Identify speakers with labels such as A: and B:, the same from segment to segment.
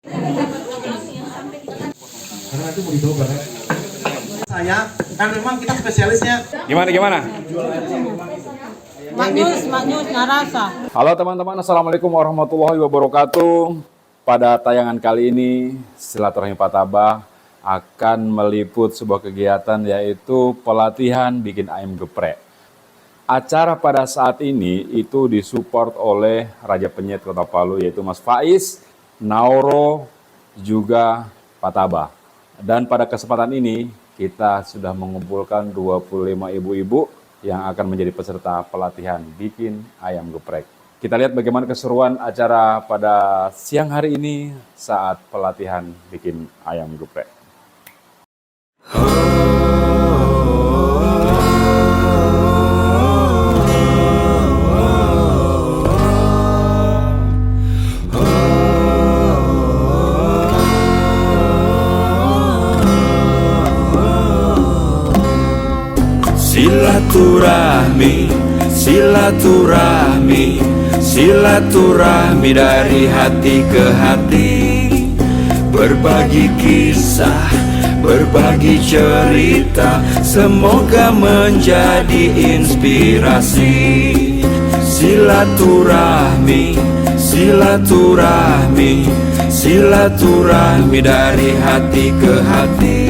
A: Karena itu mau dicoba kan. Saya kan memang kita spesialisnya.
B: Gimana?
C: Maknyus narasa.
B: Halo teman-teman, assalamualaikum warahmatullahi wabarakatuh. Pada tayangan kali ini, Silaturahmi Patabah akan meliput sebuah kegiatan yaitu pelatihan bikin ayam geprek. Acara pada saat ini itu disupport oleh Raja Penyet Kota Palu yaitu Mas Faiz, Nauro, juga Patabah. Dan pada kesempatan ini kita sudah mengumpulkan 25 ibu-ibu yang akan menjadi peserta pelatihan bikin ayam geprek. Kita lihat bagaimana keseruan acara pada siang hari ini saat pelatihan bikin ayam geprek.
D: Silaturahmi dari hati ke hati. Berbagi kisah, berbagi cerita, semoga menjadi inspirasi. Silaturahmi dari hati ke hati.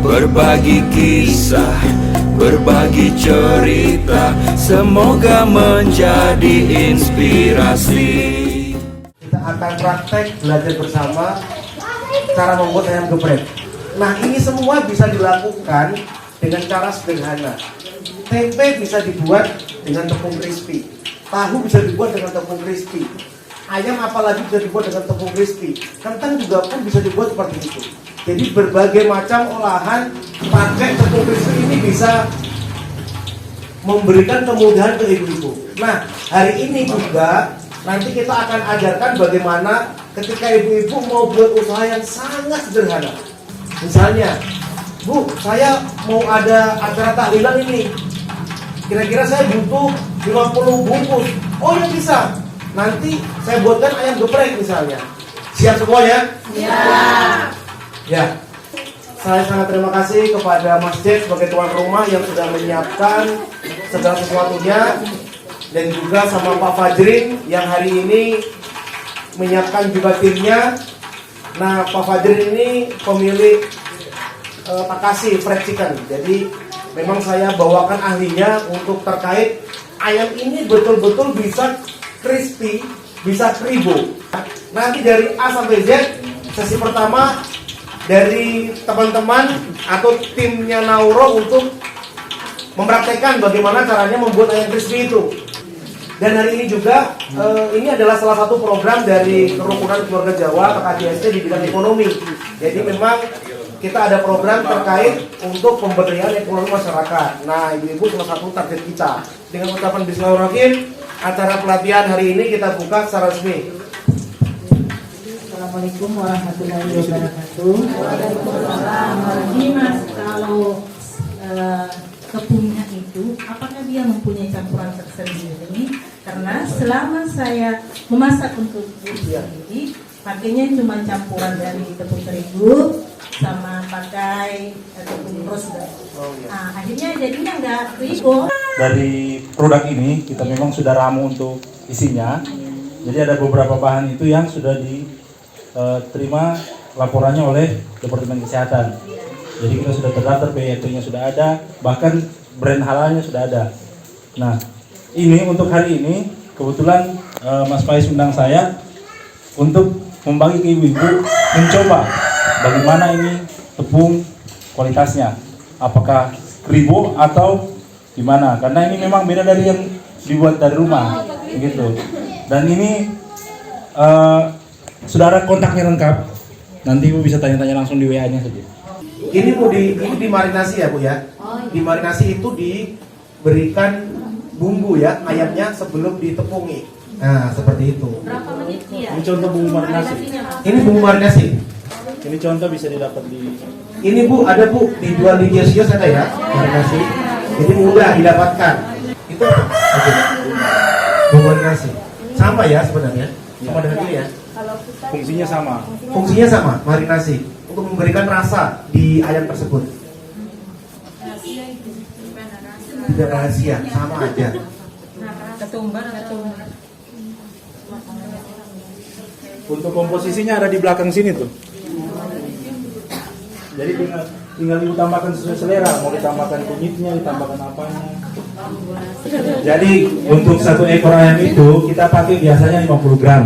D: Berbagi kisah, berbagi cerita, semoga menjadi inspirasi.
A: Kita akan praktek belajar bersama cara membuat ayam geprek. Nah, ini semua bisa dilakukan dengan cara sederhana. Tempe bisa dibuat dengan tepung crispy, tahu bisa dibuat dengan tepung crispy, ayam apalagi bisa dibuat dengan tepung crispy, kentang juga pun bisa dibuat seperti itu. Jadi berbagai macam olahan pakai tepung crispy ini bisa memberikan kemudahan ke ibu-ibu. Nah, hari ini juga nanti kita akan ajarkan bagaimana ketika ibu-ibu mau buat usaha yang sangat sederhana. Misalnya, Bu, saya mau ada acara tahlilan ini. Kira-kira saya butuh 50 bungkus. Oh ya bisa. Nanti saya buatkan ayam geprek misalnya. Siap semuanya? Ya, saya sangat terima kasih kepada Masjid sebagai tuan rumah yang sudah menyiapkan segala sesuatunya, dan juga sama Pak Fajrin yang hari ini menyiapkan juga timnya. Nah, Pak Fajrin ini pemilik Takashi Fried Chicken. Jadi memang saya bawakan ahlinya untuk terkait ayam ini betul-betul bisa crispy, bisa kribo. Nanti dari A sampai Z, sesi pertama dari teman-teman atau timnya Nauro untuk mempraktekkan bagaimana caranya membuat ayam crispy itu. Dan hari ini juga ini adalah salah satu program dari Kerukunan Keluarga Jawa KKJST di bidang ekonomi. Jadi memang kita ada program terkait untuk pemberdayaan ekonomi masyarakat. Nah, ibu-ibu salah satu target kita. Dengan ucapan Bismillahirrahmanirrahim, acara pelatihan hari ini kita buka secara resmi.
C: Assalamualaikum warahmatullahi wabarakatuh. Ini Mas, kalau tepungnya itu, apakah dia mempunyai campuran tersendiri? Karena selama saya memasak untuk sendiri, pakainya cuma campuran dari tepung terigu sama pakai tepung roasted. Nah, akhirnya jadinya nggak kribo.
E: Dari produk ini kita memang sudah ramu untuk isinya. Jadi ada beberapa bahan itu yang sudah diterima laporannya oleh Departemen Kesehatan. Jadi kita sudah terdaftar, BET-nya sudah ada, bahkan brand halalnya sudah ada. Nah, ini untuk hari ini kebetulan Mas Faiz undang saya untuk membagi ke ibu-ibu mencoba bagaimana ini tepung kualitasnya, apakah kribo atau gimana? Karena ini memang beda dari yang dibuat dari rumah, gitu. Dan ini sudah ada kontaknya lengkap. Nanti ibu bisa tanya-tanya langsung di WA-nya saja.
A: Ini Bu, ini dimarinasi ya Bu ya. Dimarinasi itu diberikan bumbu ya ayamnya sebelum ditepungi. Nah, seperti itu.
C: Berapa menit ya?
E: Ini contoh bumbu marinasi.
A: Ini bumbu marinasi.
E: Ini contoh bisa didapat di.
A: Ini Bu, ada Bu, dijual di kios-kios ada ya, marinasi. Jadi mudah didapatkan. Itu bumbu marinasi. Sama ya sebenarnya. sama dengan ini ya.
E: Fungsinya sama.
A: Fungsinya sama, marinasi untuk memberikan rasa di ayam tersebut. Tidak rahasia, sama aja.
E: Untuk komposisinya ada di belakang sini tuh. Jadi tinggal ditambahkan sesuai selera, mau ditambahkan kunyitnya, ditambahkan apanya. Jadi untuk satu ekor ayam itu kita pakai biasanya 50 gram.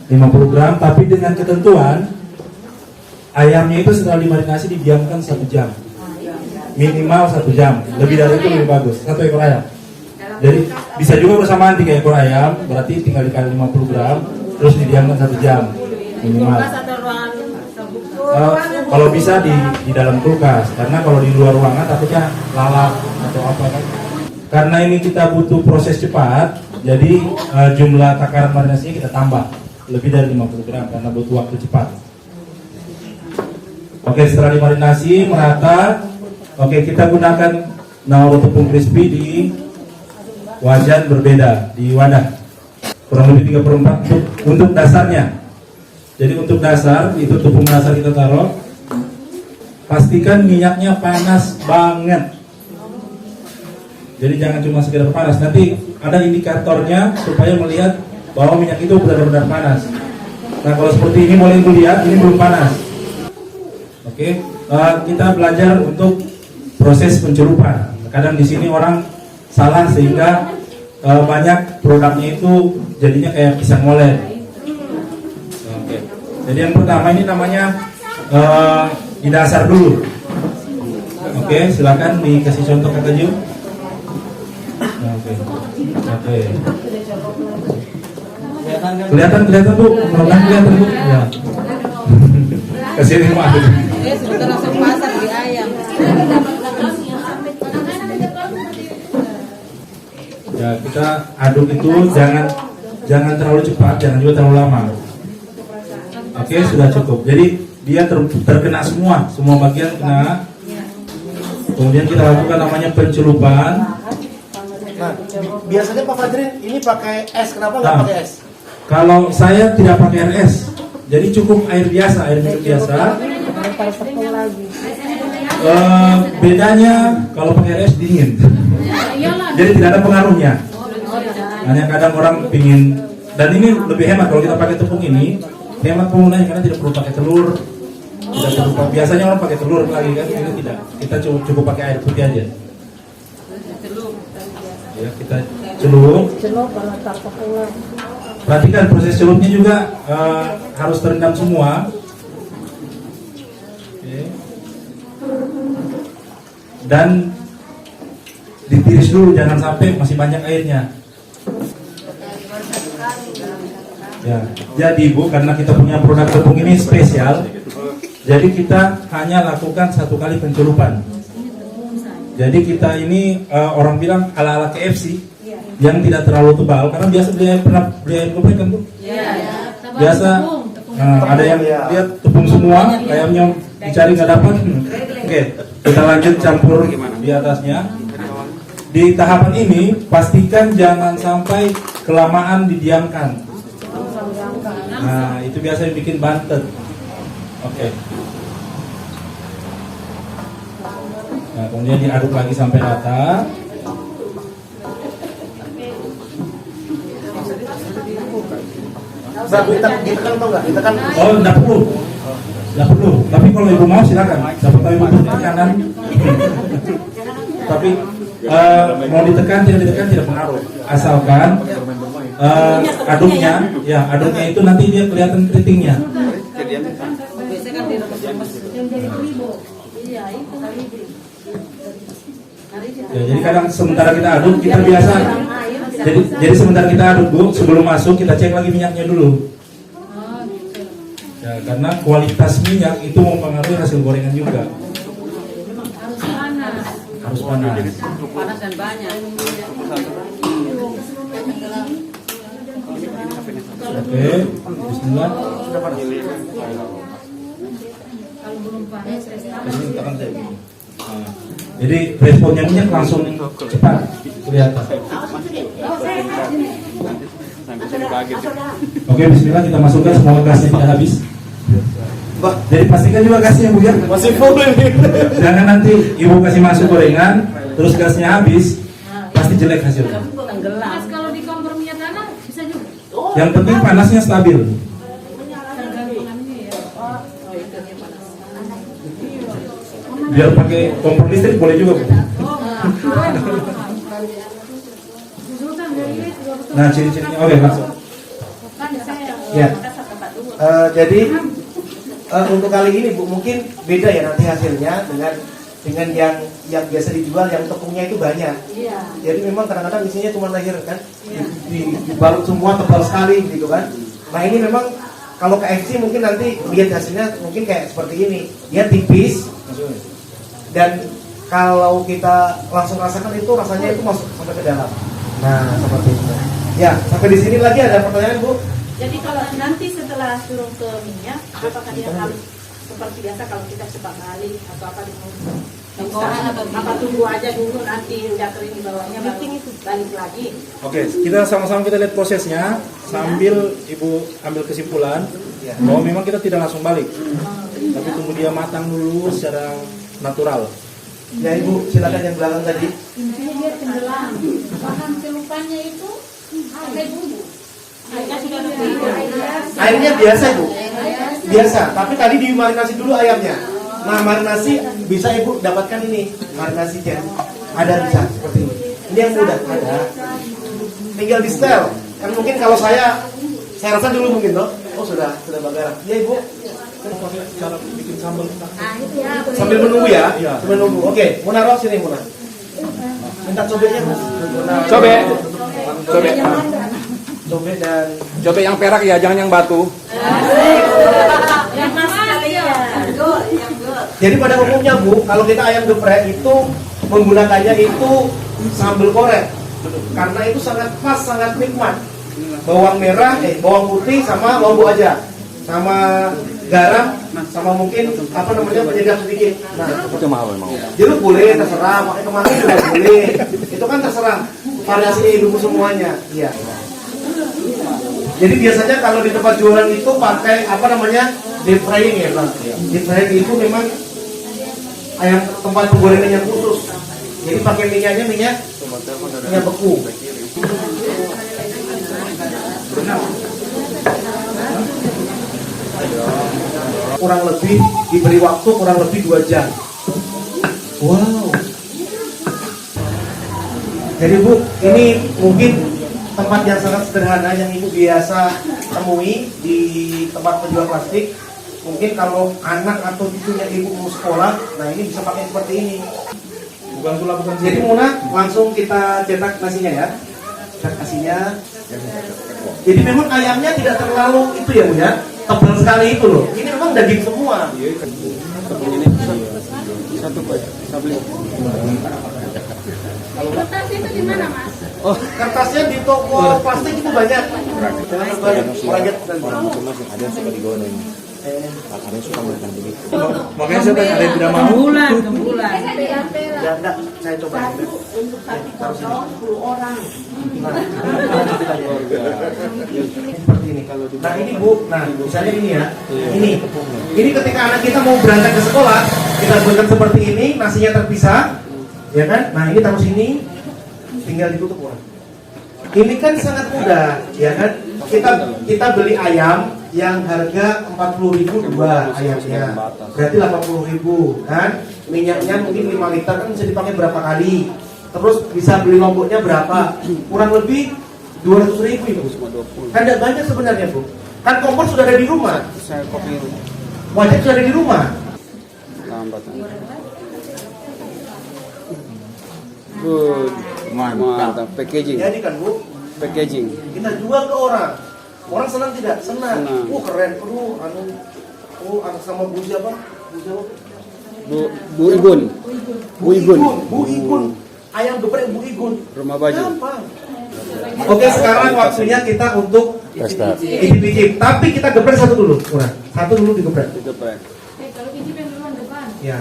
E: 50 gram, tapi dengan ketentuan ayamnya itu setelah dimarinasi didiamkan 1 jam. Minimal 1 jam, lebih dari itu lebih bagus. Satu ekor ayam. Jadi bisa juga bersamaan 3 ekor ayam, berarti tinggal dikali 50 gram, terus didiamkan 1 jam minimal. Kalau bisa di dalam kulkas, karena kalau di luar ruangan takutnya lalap atau apa kan. Karena ini kita butuh proses cepat, jadi jumlah takaran marinasinya kita tambah lebih dari 50 gram karena butuh waktu cepat. Oke, setelah dimarinasi merata, oke kita gunakan nauru tepung crispy di wajan berbeda, di wadah kurang lebih 3/4 untuk dasarnya. Jadi untuk dasar itu tepung dasar kita taruh, pastikan minyaknya panas banget. Jadi jangan cuma sekedar panas, nanti ada indikatornya supaya melihat bahwa minyak itu benar-benar panas. Nah kalau seperti ini boleh dilihat, ini belum panas. Oke, kita belajar untuk proses pencelupan. Kadang di sini orang salah sehingga banyak produknya itu jadinya kayak pisang molen. Oke, jadi yang pertama ini namanya didasar dulu. Oke, silakan dikasih contoh Kak Ju. Oke. Kelihatan Bu, mudah-mudahan kelihatan Bu. Ya. Kasih ini Pak.
C: Sudah langsung masak di ayam.
E: Ya, kita aduk itu jangan terlalu cepat, jangan juga terlalu lama. Oke, sudah cukup. Jadi dia terkena semua bagian kena. Kemudian kita lakukan namanya pencelupan.
A: Nah, biasanya Pak Fajrin ini pakai es, kenapa nggak pakai es?
E: Kalau saya tidak pakai air es, jadi cukup air biasa, air minum biasa. Bedanya kalau pakai air es dingin, jadi tidak ada pengaruhnya. Hanya kadang orang pingin, dan ini lebih hemat kalau kita pakai tepung ini, hemat penggunanya karena tidak perlu pakai telur. Tidak perlu, biasanya orang pakai telur lagi kan, ini tidak. Kita cukup pakai air putih aja. Ya, kita celup. Perhatikan proses celupnya juga harus terendam semua. Oke. Dan ditiris dulu, jangan sampai masih banyak airnya. Ya, jadi Bu, karena kita punya produk tepung ini spesial, jadi kita hanya lakukan 1 kali pencelupan. Jadi kita ini orang bilang ala-ala KFC yang tidak terlalu tebal, karena biasa pernah beli ayam geprek kan Bu? Iya. Biasa ada yang lihat tepung semua, ayamnya dicari nggak dapat. Oke, kita lanjut campur di atasnya. Di tahapan ini pastikan jangan sampai kelamaan didiamkan. Nah, itu biasa yang bikin bantet. Oke. Nah, kemudian diaduk lagi sampai rata.
A: Ditekan atau enggak? Ditekan.
E: Oh, enggak perlu. Enggak perlu. Tapi kalau Ibu mau silakan. Dapat tahu Ibu tekanan. Tapi mau ditekan tidak pengaruh. Asalkan aduknya itu nanti dia kelihatan keritingnya. Ya, jadi kadang sementara kita aduk, kita biasa. Jadi sementara kita aduk Bu, sebelum masuk kita cek lagi minyaknya dulu. Ya, karena kualitas minyak itu mempengaruhi hasil gorengan juga. Harus panas.
C: Panas dan banyak.
E: Oke, bismillah. Nah, jadi responnya minyak langsung cepat kelihatan.
B: sampai sini kaget.
E: Oke, bismillah kita masukkan, semoga gasnya tidak habis.
A: Mbak,
E: Jadi pastikan juga gasnya Bu ya.
A: masih full ini.
E: Jangan nanti Ibu kasih masuk gorengan, terus gasnya habis, pasti jelek hasilnya.
C: Tenggelam.
F: Kalau di kompor minyak tanah bisa juga.
E: Yang penting panasnya stabil. Biar pakai kompor listrik boleh juga Bu. Nah, ciri-cirinya oke langsung.
A: Ya. Jadi untuk kali ini Bu mungkin beda ya nanti hasilnya dengan yang biasa dijual yang tepungnya itu banyak.
C: Iya.
A: Jadi memang kadang-kadang isinya cuma lahir kan, dibalut semua tebal sekali gitu kan. Nah ini memang kalau KFC mungkin nanti lihat hasilnya mungkin kayak seperti ini, dia tipis dan kalau kita langsung rasakan itu rasanya itu masuk sampai ke dalam. Nah seperti itu. Ya sampai di sini lagi ada pertanyaan Bu?
F: Jadi kalau nanti setelah turun ke minyak, apakah dia harus seperti biasa kalau kita cepat balik atau apa apa tunggu aja dulu nanti udah kering bawahnya baru balik lagi.
E: Oke, kita sama-sama kita lihat prosesnya sambil Ibu ambil kesimpulan bahwa memang kita tidak langsung balik, tapi tunggu dia matang dulu secara natural.
A: Ya Ibu silakan yang belakang tadi.
F: Intinya dia tenggelam. Bahan celupanya itu pakai bumbu. Airnya sudah
A: Airnya biasa Ibu, biasa. Tapi tadi dimarinasi dulu ayamnya. Nah marinasi bisa Ibu dapatkan ini marinasi jam. Ada bisa seperti ini. Ini yang mudah ada. Tinggal di setel. Kan mungkin kalau saya rasa dulu mungkin toh. Oh sudah bakaran. Ya Ibu.
E: Cara bikin sambal.
A: Sambil menunggu ya. Sambil menunggu. Oke, Muna Roh sini Muna. Minta cobeknya Mas.
B: Cobe. Cobe.
A: Cobek dan
B: Cobe yang perak ya, jangan yang batu.
F: yang mas kalian.
A: jadi pada umumnya Bu, kalau kita ayam geprek itu menggunakannya itu sambal korek. Karena itu sangat pas, sangat nikmat. Bawang merah, bawang putih sama lombok aja. Sama garam, sama mungkin apa namanya penyedap sedikit. Nah,
B: Itu mahal memang.
A: jeruk boleh terserah, pakai kemana juga boleh. Itu kan terserah. Variasinya Ibu semuanya. Iya. Jadi biasanya kalau di tempat jualan itu pakai apa namanya deep frying ya Bang. Deep frying itu memang ayam tempat penggorengan yang khusus. Jadi pakai minyak beku. Kurang lebih diberi waktu kurang lebih 2 jam. Wow. Jadi Bu, ini mungkin tempat yang sangat sederhana yang Ibu biasa temui di tempat penjual plastik. Mungkin kalau anak atau cucunya Ibu mau sekolah, nah ini bisa pakai seperti ini.
E: Bukan
A: Jadi Muna, langsung kita cetak nasinya ya. Cetak nasinya. Jadi memang ayamnya tidak terlalu itu ya Bu ya, tebal sekali itu loh. Ini memang daging semua.
F: Kertas itu di mana mas?
A: Oh, kertasnya di toko plastik itu banyak. Jangan terbanyak. Banyak dan
E: Makanya saya tanya ada yang tidak mau.
C: Bulan.
A: Ya, enggak, saya coba. Taruh sini. Seperti ini kalau di. Nah ini Bu, nah misalnya ini ya, ini ketika anak kita mau berangkat ke sekolah, kita buatkan seperti ini, nasinya terpisah, ya kan? Nah ini taruh sini, tinggal ditutup orang. Ini kan sangat mudah, ya kan? Kita beli ayam yang harga 40.000 dua ayamnya, berarti 80.000 kan? Minyaknya mungkin 5 liter kan bisa dipakai berapa kali? Terus bisa beli lomboknya berapa? Kurang lebih 200.000 itu. Kan tidak banyak sebenarnya Bu. Kan kompor sudah ada di rumah. Wajib sudah ada di rumah.
G: Good, mantap. Packaging,
A: Jadi kan Bu,
G: packaging.
A: kita jual ke orang. Orang senang tidak? Senang.
G: Senang.
A: Keren. Anak sama Bu siapa? Bu siapa?
G: Bu Igun.
A: Bu Igun. Ayam geprek Bu Igun.
G: Rumah baju.
A: Gampang. Oke, sekarang waktunya kita untuk icip-icip. Tapi kita geprek satu dulu. Kurang. Satu dulu digeprek.
G: Geprek.
F: Kalau icip yang duluan depan.
A: Ya.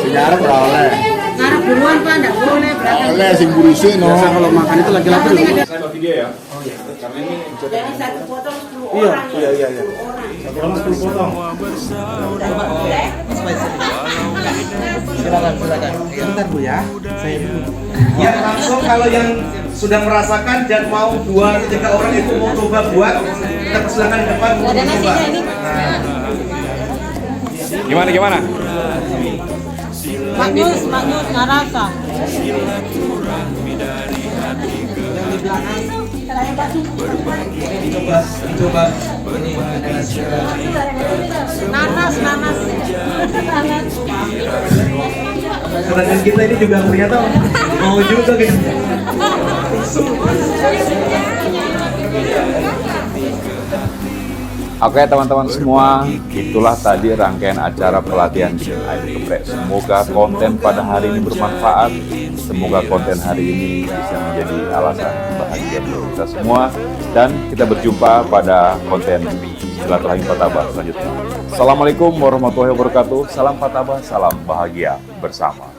H: Sejarah oleh.
C: Ngarep duluan Pak, enggak boleh belakang.
H: Oleh sing burisi no.
G: Biasa kalau makan itu laki-laki loh.
B: Saya video ya. Karena ini
F: Jadi satu potong 10 orang.
A: Iya.
E: Satu orang 10 potong.
H: Silakan. Bentar Bu ya. Saya dulu.
A: Yang langsung kalau yang sudah merasakan dan mau 2-3 orang itu mau coba buat, kita persilakan di depan untuk coba.
B: Gimana?
C: Magnus, nggak rasa.
A: Coba.
C: Nanas.
A: Sedangkan kita ini juga ternyata mau juga gitu.
B: Oke teman-teman semua, itulah tadi rangkaian acara pelatihan bikin ayam geprek. Semoga konten pada hari ini bermanfaat. Semoga konten hari ini bisa menjadi alasan bahagia untuk kita semua. Dan kita berjumpa pada konten Silaturahmi Patabah selanjutnya. Assalamualaikum warahmatullahi wabarakatuh. Salam Patabah, salam bahagia bersama.